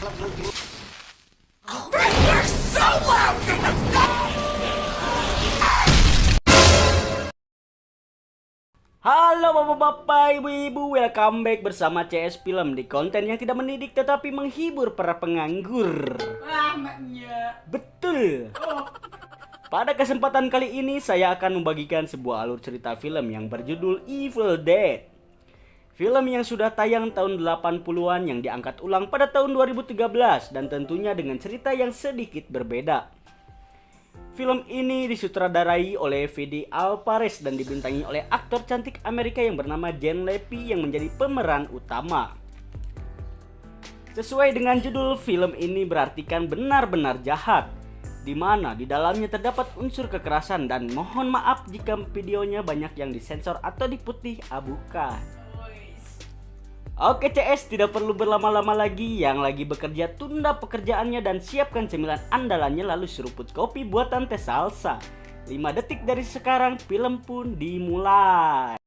You're so loud! Halo bapak-bapak, ibu-ibu, welcome back bersama CS Film di konten yang tidak mendidik tetapi menghibur para penganggur. Wah, maknya. Betul. Pada kesempatan kali ini saya akan membagikan sebuah alur cerita film yang berjudul Evil Dead. Film yang sudah tayang tahun 80-an yang diangkat ulang pada tahun 2013 dan tentunya dengan cerita yang sedikit berbeda. Film ini disutradarai oleh Fede Alvarez dan dibintangi oleh aktor cantik Amerika yang bernama Jen Levy yang menjadi pemeran utama. Sesuai dengan judul, film ini berartikan benar-benar jahat, di mana di dalamnya terdapat unsur kekerasan dan mohon maaf jika videonya banyak yang disensor atau diputih abukan. Oke CS, tidak perlu berlama-lama lagi. Yang lagi bekerja tunda pekerjaannya dan siapkan cemilan andalannya, lalu seruput kopi buatan teh salsa. 5 detik dari sekarang film pun dimulai.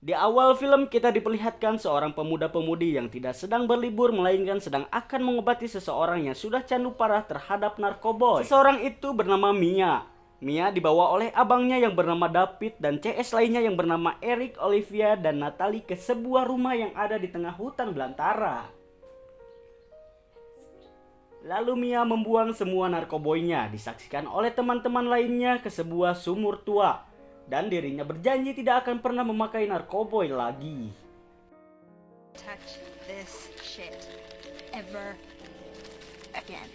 Di awal film kita diperlihatkan seorang pemuda-pemudi yang tidak sedang berlibur melainkan sedang akan mengobati seseorang yang sudah candu parah terhadap narkoboy. Seseorang itu bernama Mia. Mia dibawa oleh abangnya yang bernama David dan CS lainnya yang bernama Eric, Olivia, dan Natalie ke sebuah rumah yang ada di tengah hutan belantara. Lalu Mia membuang semua narkoboynya, disaksikan oleh teman-teman lainnya ke sebuah sumur tua. Dan dirinya berjanji tidak akan pernah memakai narkoboy lagi. Touch this shit ever again.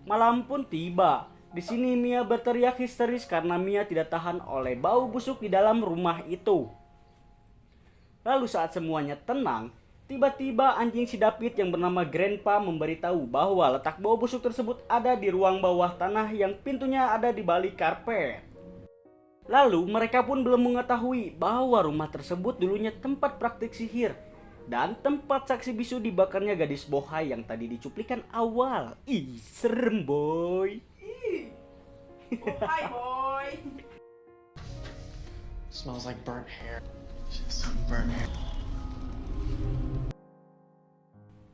Malam pun tiba. Di sini Mia berteriak histeris karena Mia tidak tahan oleh bau busuk di dalam rumah itu. Lalu saat semuanya tenang, tiba-tiba anjing si David yang bernama Grandpa memberitahu bahwa letak bau busuk tersebut ada di ruang bawah tanah yang pintunya ada di balik karpet. Lalu mereka pun belum mengetahui bahwa rumah tersebut dulunya tempat praktik sihir dan tempat saksi bisu dibakarnya gadis bohai yang tadi dicuplikan awal. Ih, serem boy. Hi, boy. Smells like burnt hair. Just some burnt hair.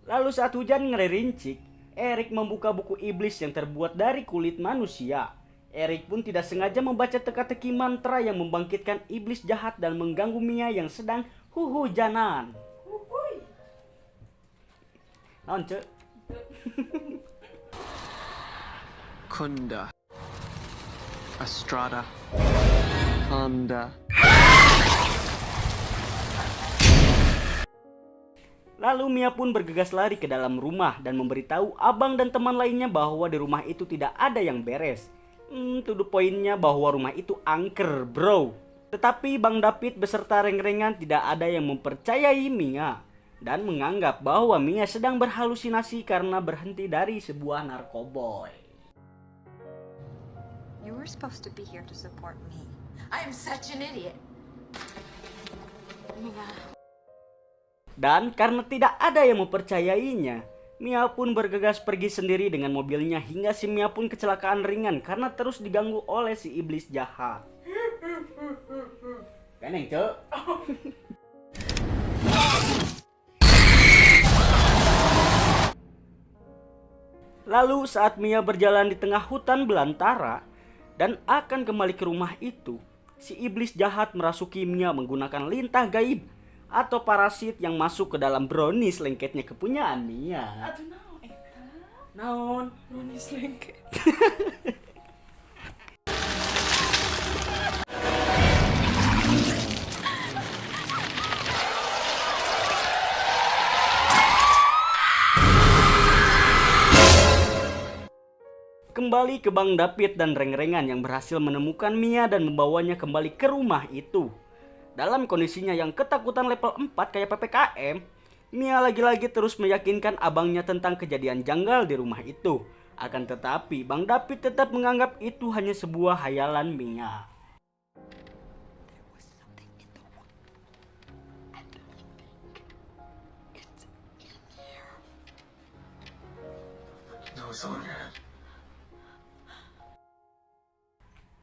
Lalu saat hujan ngerincik, Eric membuka buku iblis yang terbuat dari kulit manusia. Eric pun tidak sengaja membaca teka-teki mantra yang membangkitkan iblis jahat dan mengganggu Mia yang sedang huhujanan. Naon cek? Kunda. Estrada. Honda. Lalu Mia pun bergegas lari ke dalam rumah dan memberitahu abang dan teman lainnya bahwa di rumah itu tidak ada yang beres. To the pointnya bahwa rumah itu angker, bro. Tetapi Bang David beserta reng-rengan tidak ada yang mempercayai Mia dan menganggap bahwa Mia sedang berhalusinasi karena berhenti dari sebuah narkoboy. You were supposed to be here to support me. I am such an idiot. Mia. Dan karena tidak ada yang mempercayainya, Mia pun bergegas pergi sendiri dengan mobilnya hingga si Mia pun kecelakaan ringan karena terus diganggu oleh si iblis jahat. Keneng cek. Lalu saat Mia berjalan di tengah hutan belantara dan akan kembali ke rumah itu, si iblis jahat merasuki Mia menggunakan lintah gaib atau parasit yang masuk ke dalam brownies lengketnya kepunyaan Mia. Aduh, naon eta? Naon? Brownies lengket. Kembali ke Bang David dan reng-rengan yang berhasil menemukan Mia dan membawanya kembali ke rumah itu. Dalam kondisinya yang ketakutan level 4 kayak PPKM, Mia lagi-lagi terus meyakinkan abangnya tentang kejadian janggal di rumah itu. Akan tetapi Bang David tetap menganggap itu hanya sebuah hayalan Mia. There was something in the wood. And I think it's in here. No, it's on your head.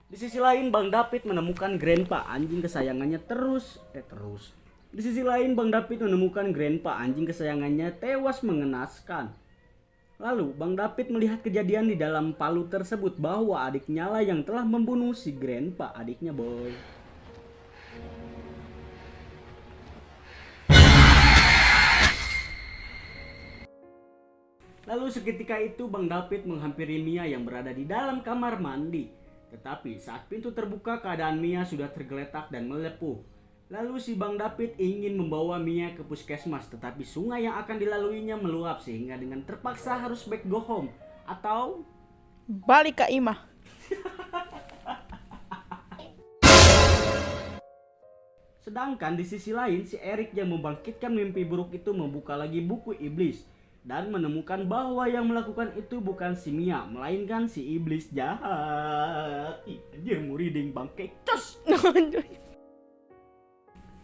Di sisi lain Bang David menemukan Grandpa anjing kesayangannya Di sisi lain Bang David menemukan Grandpa anjing kesayangannya tewas mengenaskan. Lalu Bang David melihat kejadian di dalam palu tersebut bahwa adiknya lah yang telah membunuh si Grandpa adiknya boy. Lalu seketika itu Bang David menghampiri Mia yang berada di dalam kamar mandi. Tetapi saat pintu terbuka keadaan Mia sudah tergeletak dan melepuh. Lalu si Bang David ingin membawa Mia ke puskesmas, tetapi sungai yang akan dilaluinya meluap sehingga dengan terpaksa harus back go home atau balik ke Imah. Sedangkan di sisi lain si Eric yang membangkitkan mimpi buruk itu membuka lagi buku iblis dan menemukan bahwa yang melakukan itu bukan si Mia melainkan si iblis jahat. Ih, anjir muriding bangke cus.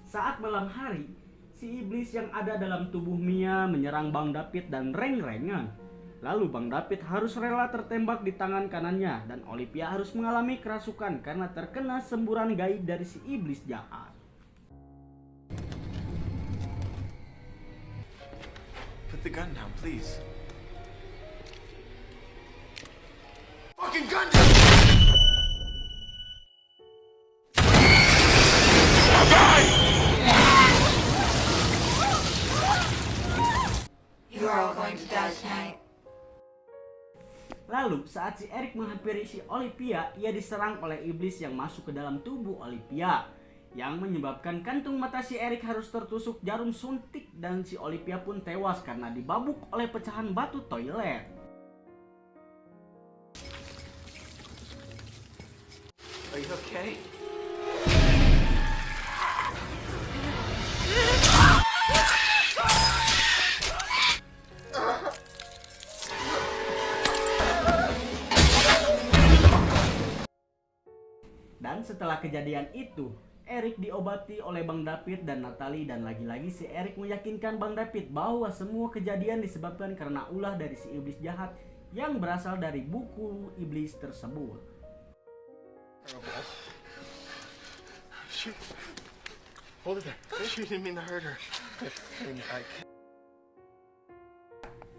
Saat malam hari, si iblis yang ada dalam tubuh Mia menyerang Bang David dan reng-rengan. Lalu Bang David harus rela tertembak di tangan kanannya dan Olivia harus mengalami kerasukan karena terkena semburan gaib dari si iblis jahat. Put the gun down, please. Fucking gun down! You're all going to die tonight. Lalu saat si Eric menghampiri si Olivia, ia diserang oleh iblis yang masuk ke dalam tubuh Olivia, yang menyebabkan kantung mata si Eric harus tertusuk jarum suntik dan si Olivia pun tewas karena dibabuk oleh pecahan batu toilet. Are you okay? Dan setelah kejadian itu, Eric diobati oleh Bang David dan Natalie dan lagi-lagi si Eric meyakinkan Bang David bahwa semua kejadian disebabkan karena ulah dari si iblis jahat yang berasal dari buku iblis tersebut. Shoot. Hold it there. She didn't mean to hurt her.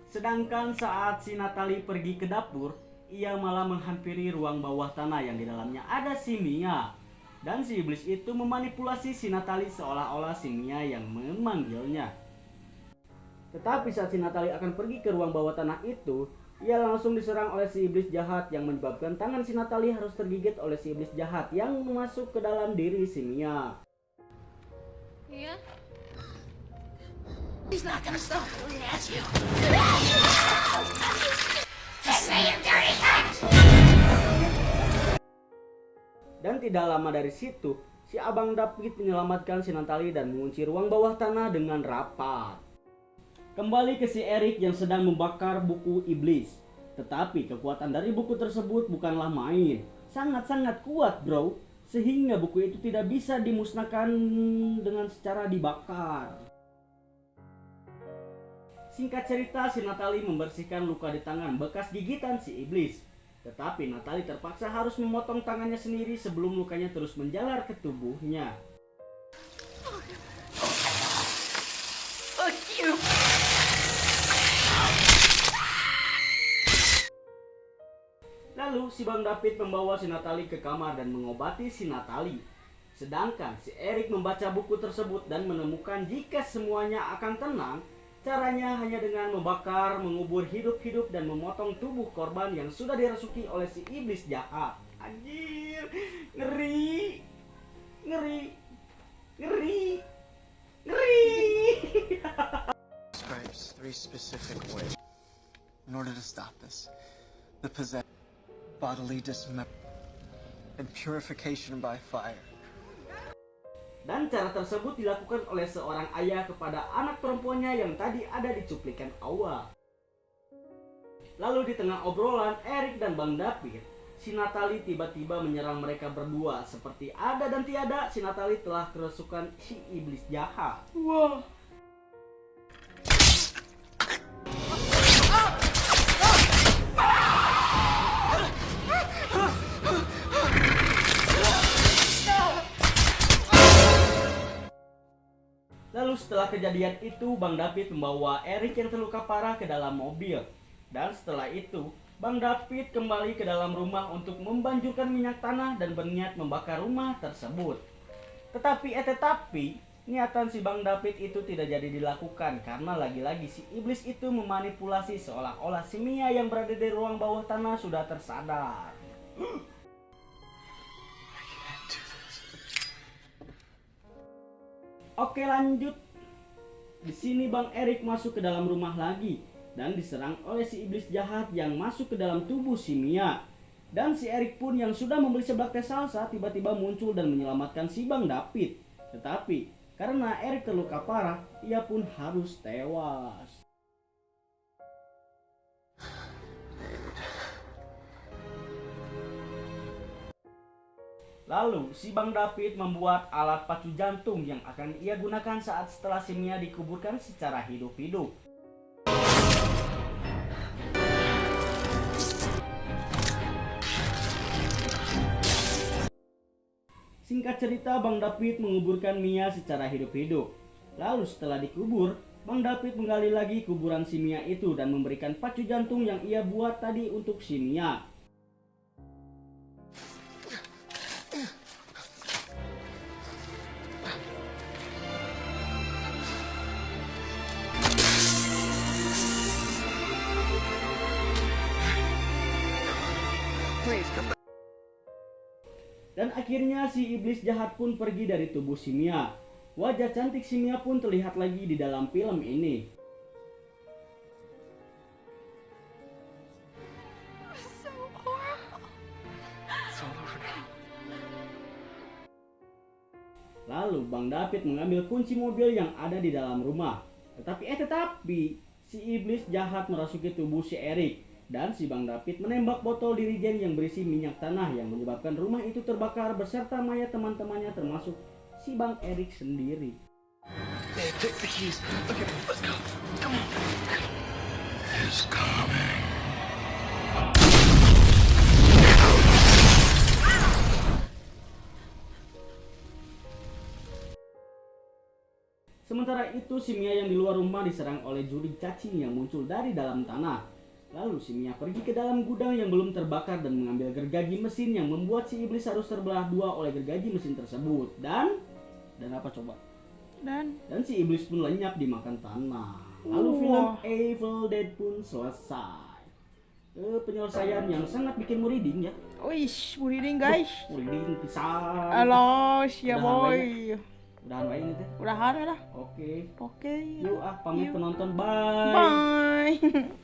Sedangkan saat si Natalie pergi ke dapur, ia malah menghampiri ruang bawah tanah yang di dalamnya ada si Mia. Dan si iblis itu memanipulasi si Natalie seolah-olah si Mia yang memanggilnya. Tetapi saat si Natalie akan pergi ke ruang bawah tanah itu, ia langsung diserang oleh si iblis jahat yang menyebabkan tangan si Natalie harus tergigit oleh si iblis jahat yang masuk ke dalam diri si Mia. Yeah? He's not gonna stop coming at you. Just say your dirty things. Dan tidak lama dari situ, si Abang David menyelamatkan si Natalie dan mengunci ruang bawah tanah dengan rapat. Kembali ke si Eric yang sedang membakar buku iblis. Tetapi kekuatan dari buku tersebut bukanlah main. Sangat-sangat kuat bro. Sehingga buku itu tidak bisa dimusnahkan dengan secara dibakar. Singkat cerita, si Natalie membersihkan luka di tangan bekas gigitan si iblis. Tetapi Natalie terpaksa harus memotong tangannya sendiri sebelum lukanya terus menjalar ke tubuhnya. Fuck you. Lalu si Bang David membawa si Natalie ke kamar dan mengobati si Natalie. Sedangkan si Eric membaca buku tersebut dan menemukan jika semuanya akan tenang, caranya hanya dengan membakar, mengubur hidup-hidup dan memotong tubuh korban yang sudah dirasuki oleh si iblis jahat. Anjir, ngeri, ngeri, ngeri, ngeri. Describes 3 specific ways. In order to stop this, the possession, bodily dismemberment, and purification by fire. Dan cara tersebut dilakukan oleh seorang ayah kepada anak perempuannya yang tadi ada di cuplikan awal. Lalu di tengah obrolan Eric dan Bang David, si Natalie tiba-tiba menyerang mereka berdua. Seperti ada dan tiada, si Natalie telah kerasukan si iblis jahat. Wah. Lalu setelah kejadian itu, Bang David membawa Erik yang terluka parah ke dalam mobil. Dan setelah itu, Bang David kembali ke dalam rumah untuk membanjurkan minyak tanah dan berniat membakar rumah tersebut. Tetapi niatan si Bang David itu tidak jadi dilakukan karena lagi-lagi si iblis itu memanipulasi seolah-olah si Mia yang berada di ruang bawah tanah sudah tersadar. Oke, lanjut. Di sini Bang Erik masuk ke dalam rumah lagi dan diserang oleh si iblis jahat yang masuk ke dalam tubuh si Mia. Dan si Erik pun yang sudah membeli seblak teh salsa tiba-tiba muncul dan menyelamatkan si Bang David. Tetapi karena Erik terluka parah, ia pun harus tewas. Lalu si Bang David membuat alat pacu jantung yang akan ia gunakan saat setelah si Mia dikuburkan secara hidup-hidup. Singkat cerita, Bang David menguburkan Mia secara hidup-hidup. Lalu setelah dikubur, Bang David menggali lagi kuburan si Mia itu dan memberikan pacu jantung yang ia buat tadi untuk si Mia. Dan akhirnya si iblis jahat pun pergi dari tubuh si Mia. Wajah cantik si Mia pun terlihat lagi di dalam film ini. So horrible. It's all over now. Lalu Bang David mengambil kunci mobil yang ada di dalam rumah. Tetapi si iblis jahat merasuki tubuh si Erik. Dan si Bang David menembak botol dirigen yang berisi minyak tanah yang menyebabkan rumah itu terbakar beserta mayat teman-temannya termasuk si Bang Erik sendiri. Hey, take the keys. Okay, let's go. Come on. Is coming. Sementara itu si Mia yang di luar rumah diserang oleh jurig cacing yang muncul dari dalam tanah. Lalu si Mia pergi ke dalam gudang yang belum terbakar dan mengambil gergaji mesin yang membuat si iblis harus terbelah dua oleh gergaji mesin tersebut. Dan apa coba? Dan si iblis pun lenyap dimakan tanah. Lalu film Evil Dead pun selesai. Penyelesaian yang sangat bikin merinding ya. Wih, merinding guys. Merinding pisan. Halo, siap boy. Udahan wae ini teh. Udahan lah. Oke. Oke. Yuk pamit penonton, bye. Bye.